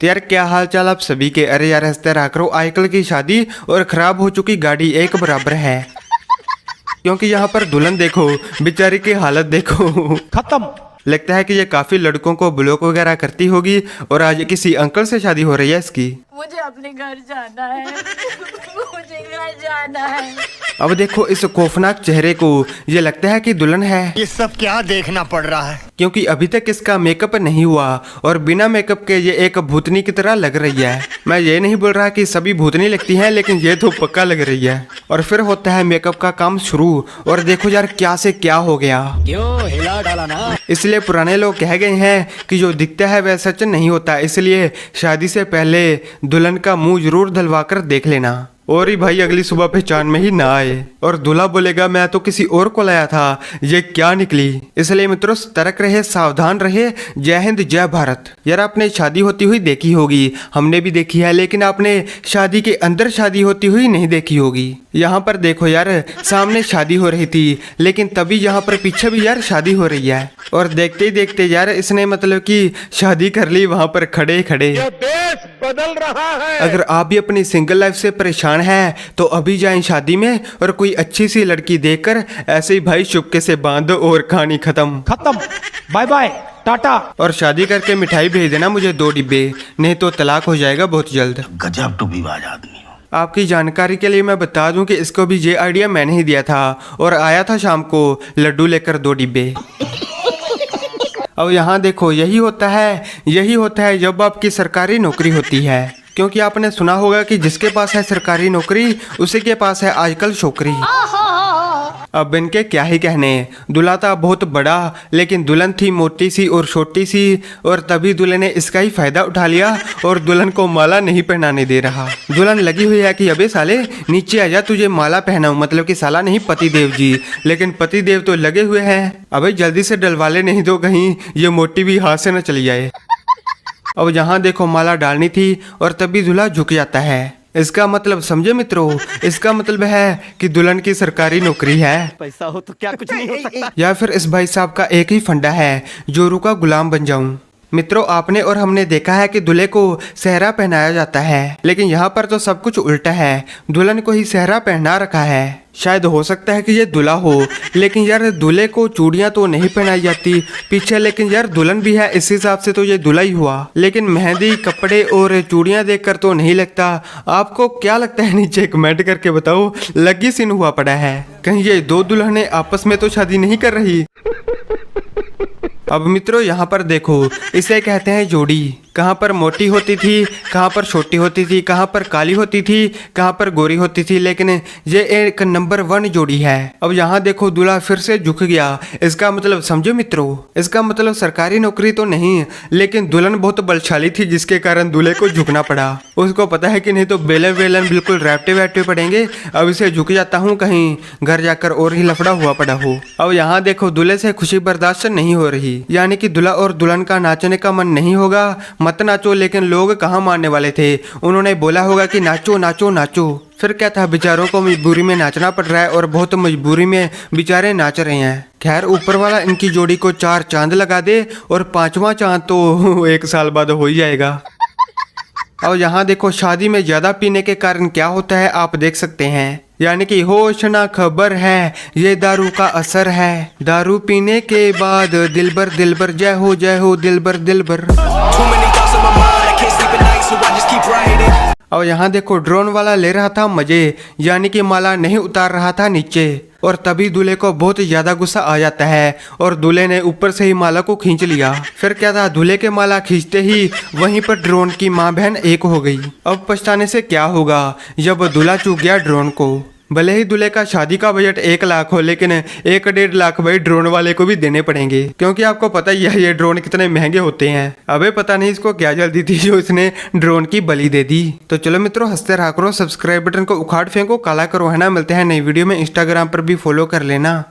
तो यार क्या हाल चाल आप सभी के। अरे यार हंसते रहा करो, आजकल की शादी और खराब हो चुकी गाड़ी एक बराबर है। क्योंकि यहाँ पर दुल्हन देखो, बेचारी की हालत देखो, खत्म। लगता है कि ये काफी लड़कों को ब्लॉक वगैरह करती होगी और आज किसी अंकल से शादी हो रही है इसकी। मुझे अपने घर जाना है। मुझे घर जाना है। अब देखो इस खौफनाक चेहरे को, ये लगता है कि दुल्हन है। ये सब क्या देखना पड़ रहा है? क्योंकि अभी तक इसका मेकअप नहीं हुआ और बिना मेकअप के ये एक भूतनी की तरह लग रही है। मैं ये नहीं बोल रहा कि सभी भूतनी लगती हैं, लेकिन ये तो पक्का लग रही है। और फिर होता है मेकअप का काम शुरू और देखो यार क्या से क्या हो गया। क्यों हिला डाला ना? इसलिए पुराने लोग कह गए हैं कि जो दिखता है वह सच नहीं होता, इसलिए शादी से पहले दुल्हन का मुंह जरूर धलवा कर देख लेना। और ही भाई अगली सुबह पहचान में ही ना आए और दूल्हा बोलेगा मैं तो किसी और को लाया था, ये क्या निकली। इसलिए मित्रों सतर्क रहे, सावधान रहे। जय हिंद जय भारत। यार आपने शादी होती हुई देखी होगी, हमने भी देखी है, लेकिन आपने शादी के अंदर शादी होती हुई नहीं देखी होगी। यहाँ पर देखो यार सामने शादी हो रही थी, लेकिन तभी यहाँ पर पीछे भी यार शादी हो रही है। और देखते ही देखते यार इसने मतलब कि शादी कर ली वहां पर खड़े खड़े। देश बदल रहा है। अगर आप भी अपनी सिंगल लाइफ से परेशान हैं तो अभी जाएं शादी में और कोई अच्छी सी लड़की देखकर ऐसे ही भाई चुपके से बांध दो और कहानी खत्म। Bye bye tata. और शादी करके मिठाई भेज देना मुझे 2 डिब्बे, नहीं तो तलाक हो जाएगा बहुत जल्द। गजब टूबीबाज आदमी हो। आपकी जानकारी के लिए मैं बता दूं कि इसको भी ये आइडिया मैंने ही दिया था और आया था शाम को लड्डू लेकर 2 डिब्बे। अब यहाँ देखो यही होता है जब आपकी सरकारी नौकरी होती है। क्योंकि आपने सुना होगा कि जिसके पास है सरकारी नौकरी उसी के पास है आजकल छोकरी। अब इनके क्या ही कहने, दूल्हा था बहुत बड़ा लेकिन दुल्हन थी मोटी सी और छोटी सी, और तभी दूल्हे ने इसका ही फायदा उठा लिया और दुल्हन को माला नहीं पहनाने दे रहा। दुल्हन लगी हुई है कि अबे साले नीचे आ जा, तुझे माला पहनाऊं, मतलब कि साला नहीं पति देव जी, लेकिन पति देव तो लगे हुए हैं। अबे जल्दी से डलवाले नहीं तो कहीं ये मोटी भी हाथ से न चली जाए। अब जहाँ देखो माला डालनी थी और तभी दूल्हा झुक जाता है। इसका मतलब समझे मित्रों, इसका मतलब है कि दुल्हन की सरकारी नौकरी है। पैसा हो तो क्या कुछ नहीं हो सकता। या फिर इस भाई साहब का एक ही फंडा है, जोरू का गुलाम बन जाऊं। मित्रों आपने और हमने देखा है कि दूल्हे को सेहरा पहनाया जाता है, लेकिन यहाँ पर तो सब कुछ उल्टा है, दुल्हन को ही सेहरा पहना रखा है। शायद हो सकता है कि ये दूल्हा हो, लेकिन यार दूल्हे को चूड़ियां तो नहीं पहनाई जाती पीछे, लेकिन यार दुल्हन भी है, इस हिसाब से तो ये दूल्हा ही हुआ। लेकिन मेहंदी, कपड़े और चूड़ियां देखकर तो नहीं लगता। आपको क्या लगता है नीचे कमेंट करके बताओ। लगी सीन हुआ पड़ा है, कहीं ये 2 दुल्हनें आपस में तो शादी नहीं कर रही। अब मित्रों यहाँ पर देखो, इसे कहते हैं जोड़ी। कहाँ पर मोटी होती थी, कहाँ पर छोटी होती थी, कहाँ पर काली होती थी, कहाँ पर गोरी होती थी, लेकिन ये एक नंबर 1 जोड़ी है। अब यहाँ देखो दूल्हा फिर से झुक गया। इसका मतलब समझो मित्रों, इसका मतलब सरकारी नौकरी तो नहीं, लेकिन दुल्हन बहुत बलशाली थी जिसके कारण दूल्हे को झुकना पड़ा। उसको पता है कि नहीं तो बेलन वेलन बिल्कुल रैपटे वैपटे पड़ेंगे। अब इसे झुक जाता हूँ, कहीं घर जाकर और ही लफड़ा हुआ पड़ा हो। अब यहाँ देखो दूल्हे से खुशी बर्दाश्त नहीं हो रही, यानी कि दूल्हा और दुल्हन का नाचने का मन नहीं होगा। मत नाचो, लेकिन लोग कहाँ मानने वाले थे, उन्होंने बोला होगा कि नाचो नाचो नाचो। फिर क्या था, बेचारों को मजबूरी में नाचना पड़ रहा है और बहुत मजबूरी में बेचारे नाच रहे हैं। खैर ऊपर वाला इनकी जोड़ी को 4 चांद लगा दे और 5वां चांद तो 1 साल बाद हो ही जाएगा। और यहाँ देखो शादी में ज्यादा पीने के कारण क्या होता है आप देख सकते हैं, यानी कि होश ना खबर है, ये दारू का असर है। दारू पीने के बाद दिलबर दिलबर जय हो दिलबर दिलबर। और यहाँ देखो ड्रोन वाला ले रहा था मजे, यानी कि माला नहीं उतार रहा था नीचे, और तभी दूल्हे को बहुत ज्यादा गुस्सा आ जाता है और दूल्हे ने ऊपर से ही माला को खींच लिया। फिर क्या था, दूल्हे के माला खींचते ही वहीं पर ड्रोन की माँ बहन एक हो गई। अब पछताने से क्या होगा जब दूल्हा चूक गया ड्रोन को। भले ही दूल्हे का शादी का बजट 1 लाख हो, लेकिन 1-1.5 लाख भाई ड्रोन वाले को भी देने पड़ेंगे, क्योंकि आपको पता ही है ये ड्रोन कितने महंगे होते हैं। अबे पता नहीं इसको क्या जल्दी थी जो इसने ड्रोन की बलि दे दी। तो चलो मित्रों हंसते रहा करो, सब्सक्राइब बटन को उखाड़ फेंको, काला करो, है ना। मिलते हैं नई वीडियो में, इंस्टाग्राम पर भी फॉलो कर लेना।